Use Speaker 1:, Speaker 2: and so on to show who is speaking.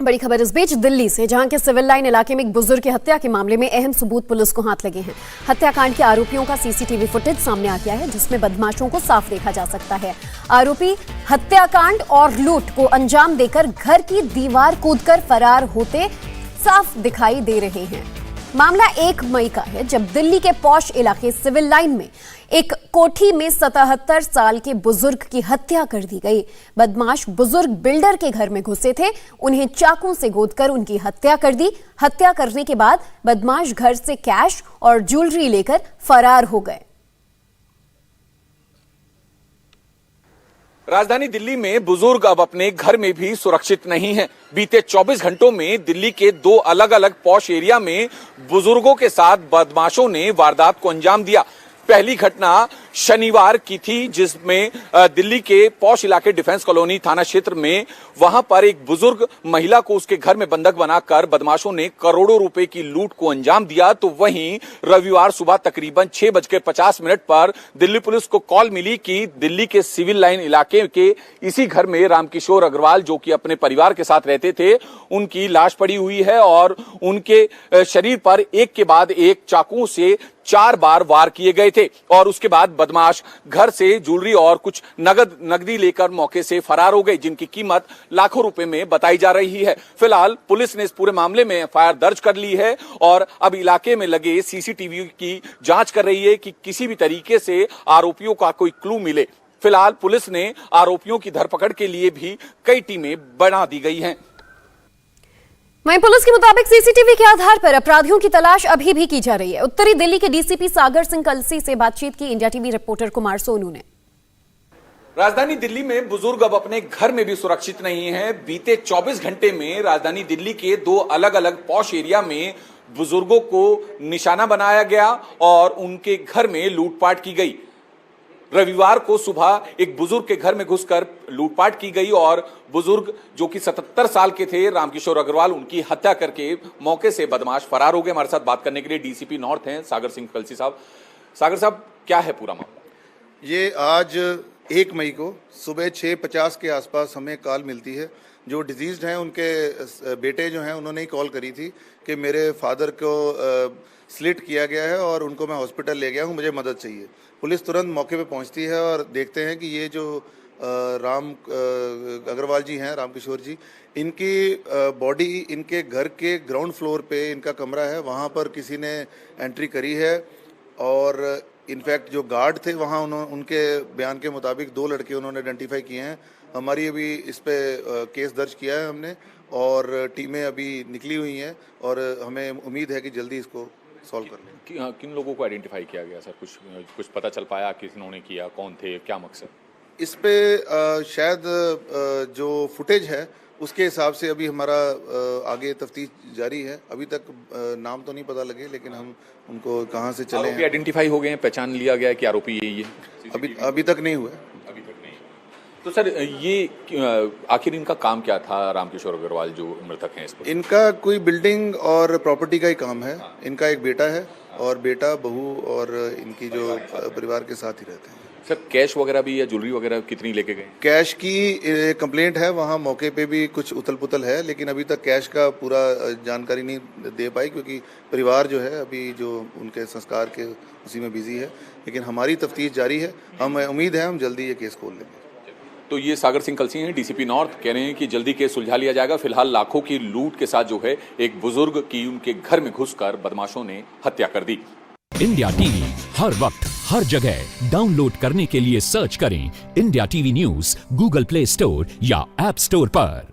Speaker 1: बड़ी खबर इस बीच दिल्ली से, जहां के सिविल लाइन इलाके में एक बुजुर्ग की हत्या के मामले में अहम सबूत पुलिस को हाथ लगे हैं। हत्याकांड के आरोपियों का सीसीटीवी फुटेज सामने आ गया है, जिसमें बदमाशों को साफ देखा जा सकता है। आरोपी हत्याकांड और लूट को अंजाम देकर घर की दीवार कूदकर फरार होते साफ दिखाई दे रहे हैं। मामला 1 मई का है, जब दिल्ली के पॉश इलाके सिविल लाइन में एक कोठी में 77 साल के बुजुर्ग की हत्या कर दी गई। बदमाश बुजुर्ग बिल्डर के घर में घुसे थे, उन्हें चाकू से गोदकर उनकी हत्या कर दी। हत्या करने के बाद बदमाश घर से कैश और ज्वेलरी लेकर फरार हो गए।
Speaker 2: राजधानी दिल्ली में बुजुर्ग अब अपने घर में भी सुरक्षित नहीं हैं। बीते 24 घंटों में दिल्ली के 2 अलग अलग पॉश एरिया में बुजुर्गों के साथ बदमाशों ने वारदात को अंजाम दिया। पहली घटना शनिवार की थी, जिसमें दिल्ली के पॉश इलाके डिफेंस कॉलोनी थाना क्षेत्र में वहां पर एक बुजुर्ग महिला को उसके घर में बंधक बनाकर बदमाशों ने करोड़ों रुपए की लूट को अंजाम दिया। तो वहीं रविवार सुबह तकरीबन 6:50 पर दिल्ली पुलिस को कॉल मिली कि दिल्ली के सिविल लाइन इलाके के इसी घर में रामकिशोर अग्रवाल, जो कि अपने परिवार के साथ रहते थे, उनकी लाश पड़ी हुई है और उनके शरीर पर एक के बाद एक चाकू से 4 बार वार किए गए थे। और उसके बाद बदमाश घर से ज्वेलरी और कुछ नकदी लेकर मौके से फरार हो गए, जिनकी कीमत लाखों रुपए में बताई जा रही है। फिलहाल पुलिस ने इस पूरे मामले में एफआईआर दर्ज कर ली है और अब इलाके में लगे सीसीटीवी की जांच कर रही है कि किसी भी तरीके से आरोपियों का कोई क्लू मिले। फिलहाल पुलिस ने आरोपियों की धरपकड़ के लिए भी कई टीमें बना दी गई हैं।
Speaker 1: वहीं पुलिस के मुताबिक सीसीटीवी के आधार पर अपराधियों की तलाश अभी भी की जा रही है। उत्तरी दिल्ली के डीसीपी सागर सिंह कलसी से बातचीत की India TV reporter Kumar Sonu ने।
Speaker 2: राजधानी दिल्ली में बुजुर्ग अब अपने घर में भी सुरक्षित नहीं है। बीते 24 घंटे में राजधानी दिल्ली के 2 अलग अलग पॉश एरिया में बुजुर्गों को निशाना बनाया गया और उनके घर में लूटपाट की गई। रविवार को सुबह एक बुजुर्ग के घर में घुसकर लूटपाट की गई और बुजुर्ग, जो कि 77 साल के थे, रामकिशोर अग्रवाल, उनकी हत्या करके मौके से बदमाश फरार हो गए। हमारे साथ बात करने के लिए डीसीपी नॉर्थ हैं सागर सिंह कलसी साहब। सागर साहब, क्या है पूरा मामला?
Speaker 3: ये आज 1 मई को सुबह 6:50 के आसपास हमें कॉल मिलती है। जो डिजीज्ड हैं उनके बेटे जो हैं उन्होंने ही कॉल करी थी कि मेरे फादर को स्लिट किया गया है और उनको मैं हॉस्पिटल ले गया हूँ, मुझे मदद चाहिए। पुलिस तुरंत मौके पे पहुंचती है और देखते हैं कि ये जो राम अग्रवाल जी हैं, रामकिशोर जी, इनकी बॉडी इनके घर के ग्राउंड फ्लोर पे इनका कमरा है, वहाँ पर किसी ने एंट्री करी है। और इनफैक्ट जो गार्ड थे वहाँ उनके बयान के मुताबिक 2 लड़के उन्होंने आइडेंटिफाई किए हैं। हमारी अभी इस पे केस दर्ज किया है हमने और टीमें अभी निकली हुई हैं और हमें उम्मीद है कि जल्दी इसको सॉल्व कर लें।
Speaker 2: किन लोगों को आइडेंटिफाई किया गया सर? कुछ पता चल पाया किन्होंने किया, कौन थे, क्या मकसद?
Speaker 3: इस पे शायद जो फुटेज है उसके हिसाब से अभी हमारा आगे तफ्तीश जारी है। अभी तक नाम तो नहीं पता लगे, लेकिन हम उनको कहाँ से चले हैं।
Speaker 2: आइडेंटिफाई हो गए हैं, पहचान लिया गया है कि आरोपी यही है?
Speaker 3: अभी तक नहीं हुआ।
Speaker 2: तो सर, ये आखिर इनका काम क्या था? रामकिशोर अग्रवाल जो मृतक हैं, इस पर
Speaker 3: इनका कोई बिल्डिंग और प्रॉपर्टी का ही काम है। इनका एक बेटा है और बेटा, बहू और इनकी जो परिवार के साथ ही रहते हैं।
Speaker 2: सर, कैश वगैरह भी या ज्वेलरी वगैरह कितनी लेके गए?
Speaker 3: कैश की कंप्लेंट है, वहाँ मौके पे भी कुछ उथल पुथल है, लेकिन अभी तक कैश का पूरा जानकारी नहीं दे पाई, क्योंकि परिवार जो है अभी जो उनके संस्कार के उसी में बिजी है। लेकिन हमारी तफ्तीश जारी है, हमें उम्मीद है हम जल्दी ये केस खोल लेंगे।
Speaker 2: तो ये सागर सिंह कलसी हैं, डीसीपी नॉर्थ, कह रहे हैं कि जल्दी केस सुलझा लिया जाएगा। फिलहाल लाखों की लूट के साथ जो है एक बुजुर्ग की उनके घर में घुसकर बदमाशों ने हत्या कर दी।
Speaker 4: इंडिया टीवी हर वक्त हर जगह डाउनलोड करने के लिए सर्च करें India TV news Google play store या ऐप स्टोर पर।